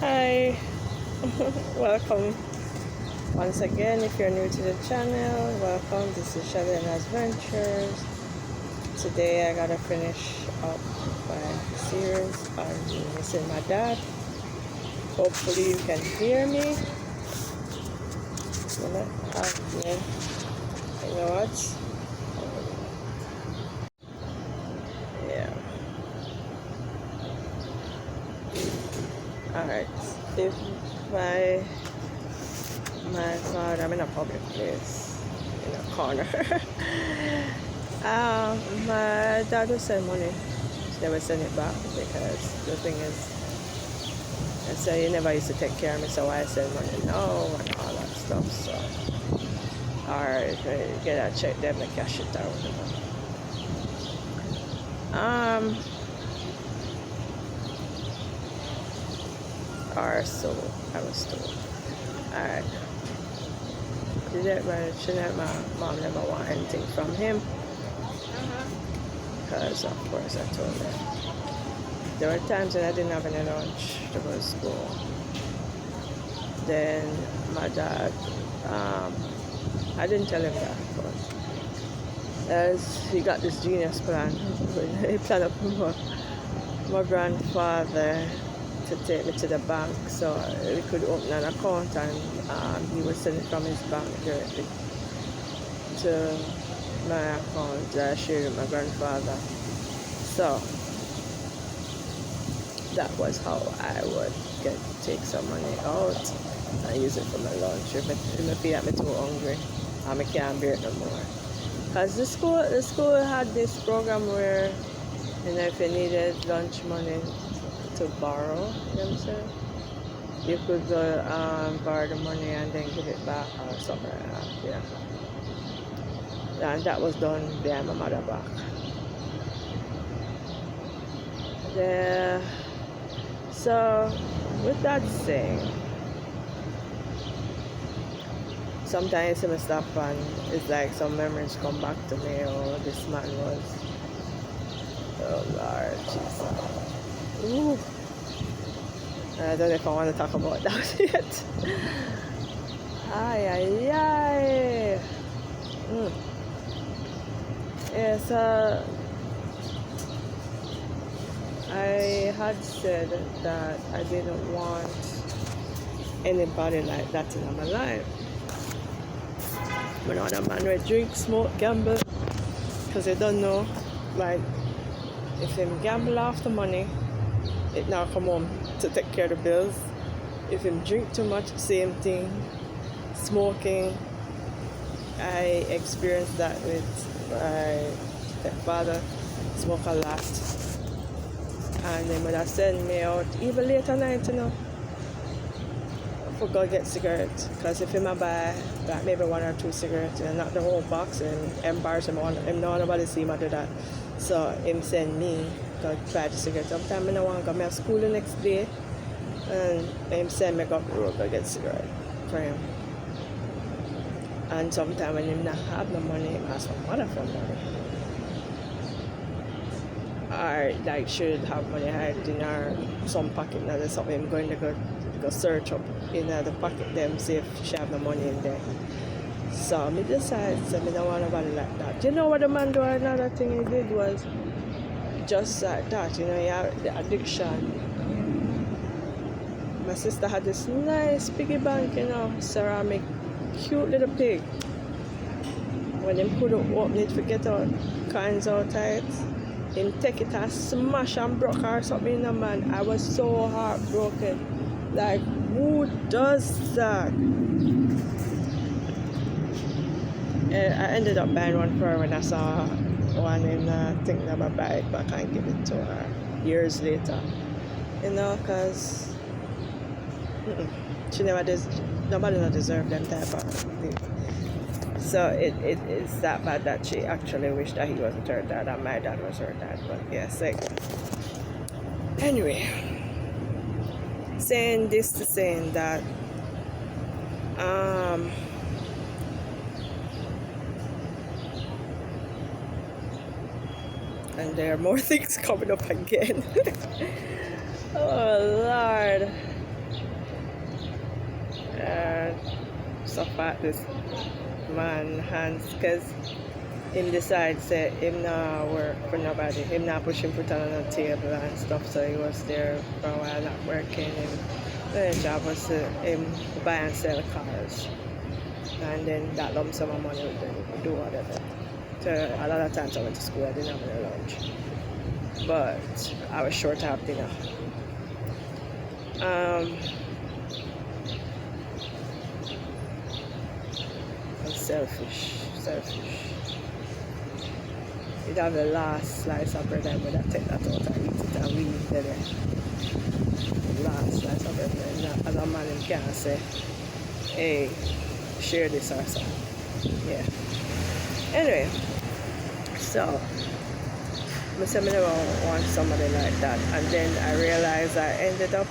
Hi, welcome once again. If you're new to the channel, welcome. This is Shalina's Ventures. Today I gotta finish up my series on missing my dad. Hopefully you can hear me. Yeah. You know what? Yeah. Alright. If my God, I'm in a public place in a corner. My dad will send money. They will send it back because the thing is, I say you never used to take care of me, so why I send money now and all that stuff. So, or get a check them and cash it out. Or so I was told. Alright. My mom never want anything from him. Because of course I told her. There were times when I didn't have any lunch to go to school. Then my dad, I didn't tell him that, but as he got this genius plan, he planned up my grandfather to take me to the bank so we could open an account, and he would send it from his bank directly to my account that I shared with my grandfather. So that was how I would take some money out and use it for my lunch. If I feel like I'm too hungry and I can't bear it no more. Because the school had this program where, if you needed lunch money to borrow, themselves, you could go borrow the money and then give it back or something like that. Yeah. And that was done behind my mother back. Yeah. So, with that saying, sometimes I stop and it's like some memories come back to me. Oh, this man was. Oh Lord, Jesus. Ooh. I don't know if I want to talk about that yet. Ay, ay, ay. Yeah, so I had said that I didn't want anybody like that in my life. I'm not a man who drink, smoke, gamble, because I don't know, like, if him gamble after money, it now come home to take care of the bills. If him drink too much, same thing. Smoking, I experienced that with my father. Smoke a lot, and they would have send me out even late at night, for go get cigarettes. Because if him buy like maybe one or two cigarettes and not the whole box, and embarrass him on him, no nobody see him do that. So him send me go try the cigarettes. Sometimes I don't want to go to school the next day, and him send me go up the road go get cigarette for him. And sometimes when him not have no money, him ask my mother for money. Or like should have money hide in her some pocket, now there's something him going to go search up in the pocket them, see if she have no money in there. So me decided, so me don't want nobody like that. You know what the man do? Another thing he did was just like that, he have the addiction. My sister had this nice piggy bank, ceramic, cute little pig. When him couldn't open it, forget all kinds out tight, him take it and smash and broke her something, man. I was so heartbroken. Like, who does that? I ended up buying one for her when I saw one in thinking about buy it back and give it to her years later. Because she never nobody not deserve them type of thing. So it is that bad that she actually wished that he wasn't her dad and my dad was her dad. But yes, anyway, saying this to saying that and there are more things coming up again. Oh Lord. fought this man hands because him decide say him not work for nobody. Him not push him foot on the table and stuff, so he was there for a while not working. The job was to him buy and sell cars. And then that lump sum of money would then do whatever. So a lot of times I went to school, I didn't have any lunch. But I was short of dinner. I'm selfish. You'd have the last slice of bread and would have take that out and eat it and leave it there. The last slice of bread and as a man you can't say, hey, share this or something. Yeah. Anyway, so I said I never want somebody like that, and then I realized I ended up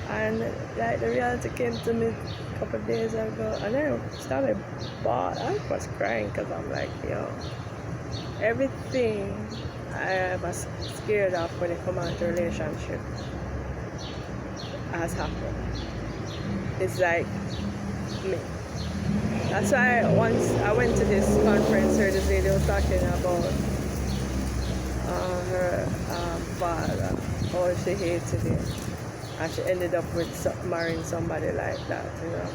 and like the reality came to me a couple of days ago, and I started bawling. I was crying because I'm like, yo, everything I was scared of when it comes to relationship has happened. It's like me. That's why once I went to this conference where this lady was talking about her father, how she hated him, and she ended up with marrying somebody like that, you know.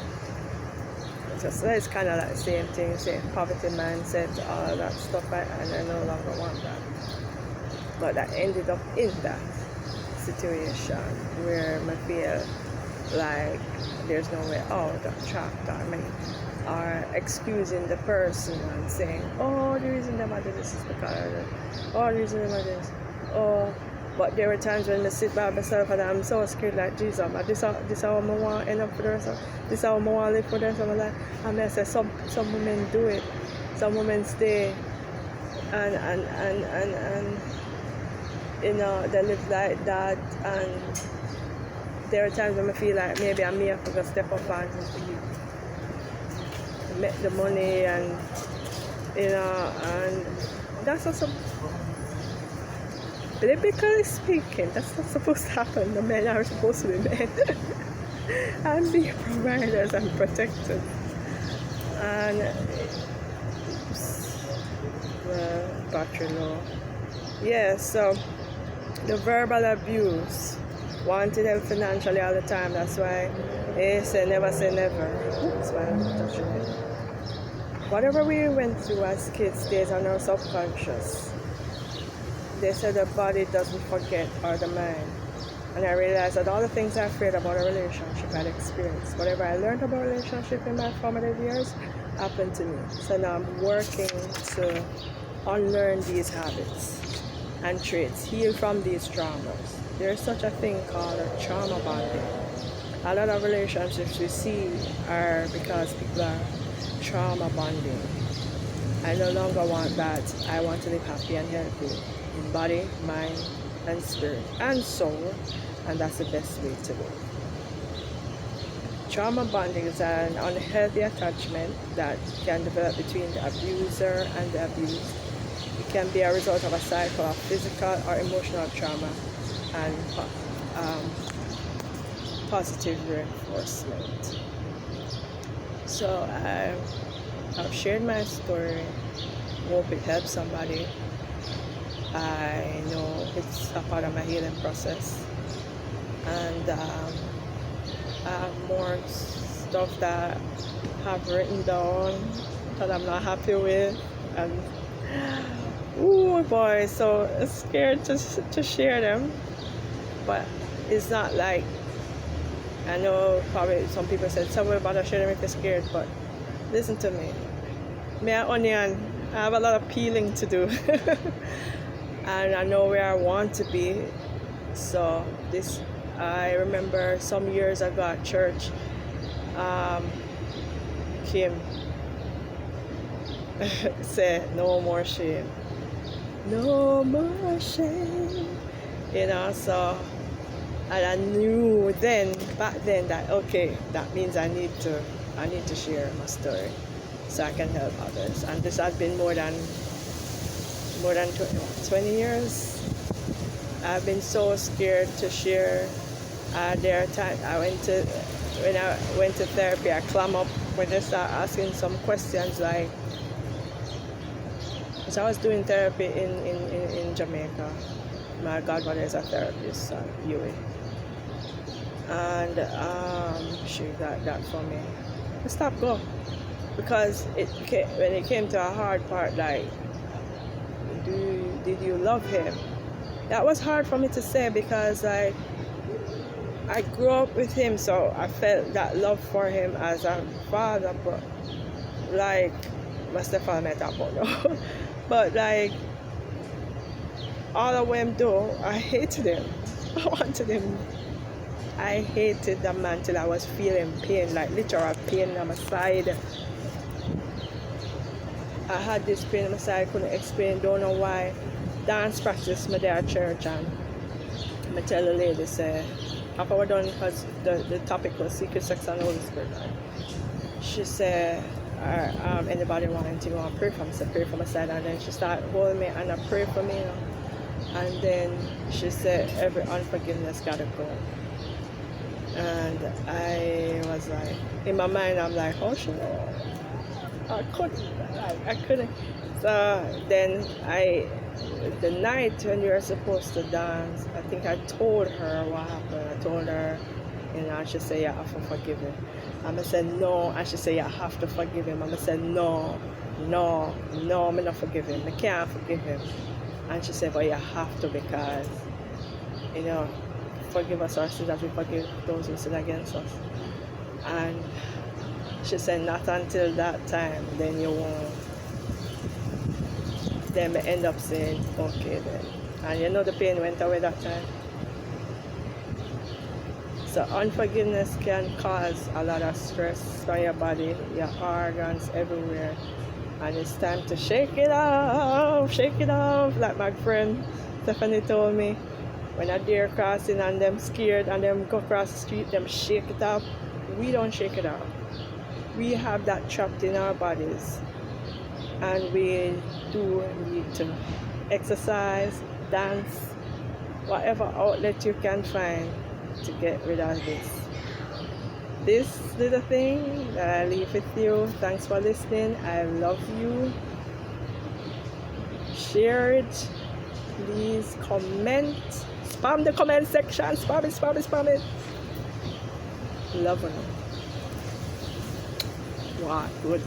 So it's kind of like the same thing, same poverty mindset, all that stuff, and I no longer want that. But I ended up in that situation where I feel like there's no way out of track on me, or excusing the person and saying, oh, the reason them I do this is because oh, the reason them I do this, oh. But there were times when I sit by myself and I'm so scared, like, Jesus, this how I want to end up for the rest of, this how I want to live for the rest of my life. And I say, some women do it, some women stay and you know, they live like that, and there are times when I feel like maybe I may have to step up and make the money, and you know, and that's also, biblically speaking, that's not supposed to happen. The men are supposed to be men and be providers and protectors. And battery low. Yeah, so the verbal abuse, wanting help financially all the time. That's why they say never say never. That's why I'm touching it. Whatever we went through as kids stays on our subconscious. They say the body doesn't forget, or the mind. And I realized that all the things I feared about a relationship I'd experienced, whatever I learned about relationship in my formative years, happened to me. So now I'm working to unlearn these habits and traits, heal from these traumas. There's such a thing called a trauma bonding. A lot of relationships we see are because people are trauma bonding. I no longer want that. I want to live happy and healthy in body, mind, and spirit, and soul, and that's the best way to live. Trauma bonding is an unhealthy attachment that can develop between the abuser and the abused. It can be a result of a cycle of physical or emotional trauma and positive reinforcement. So I've shared my story. Hope it helps somebody. I know it's a part of my healing process, and I have more stuff that I've written down that I'm not happy with, and oh boy, so scared to share them. But it's not like, I know probably some people said somewhere about to share them if you're scared, but listen to me. Me and Onion, I have a lot of peeling to do. And I know where I want to be. So this, I remember some years ago at church, Kim said, no more shame. No more shame. You know, so, and I knew back then that, okay, that means I need to share my story so I can help others. And this has been more than 20 years. I've been so scared to share. There are times I went to when I went to therapy, I climb up when they start asking some questions like, so I was doing therapy in Jamaica. My godmother is a therapist at UA. And she got that for me. I stopped go. Because when it came to a hard part, like, did you love him? That was hard for me to say because I grew up with him, so I felt that love for him as a father, but like my stepfather met up, no. But like all of them do, I hated him. I wanted him. I hated that man till I was feeling pain, like literal pain on my side. I had this pain on my side, I couldn't explain, don't know why. Dance practice my day at church, and I tell the lady, say, after we're done, because the topic was secret sex and Holy Spirit, right? She said, anybody want anything you want to pray for me? I said, pray for my side. And then she started holding me and I pray for me, you know. And then she said, every unforgiveness gotta go. And I was like, in my mind, I'm like, oh shit, I couldn't. So then the night when you were supposed to dance, I think I told her what happened. I told her, you know, and she said, you have to forgive him. And I said, no. And she said, you have to forgive him. And I said, no, I'm not forgive him. I can't forgive him. And she said, but you have to, because, you know, forgive us our sins as we forgive those who sin against us. And she said, not until that time, then you won't. Then I end up saying, okay then. And you know the pain went away that time. So unforgiveness can cause a lot of stress for your body, your organs, everywhere. And it's time to shake it off, like my friend Stephanie told me. When a deer crossing and them scared and them go across the street, them shake it off. We don't shake it off. We have that trapped in our bodies. And we do need to exercise, dance, whatever outlet you can find to get rid of this. This little thing that I leave with you. Thanks for listening. I love you. Share it. Please comment. Spam the comment section. Spam it. Love you. Wow, good.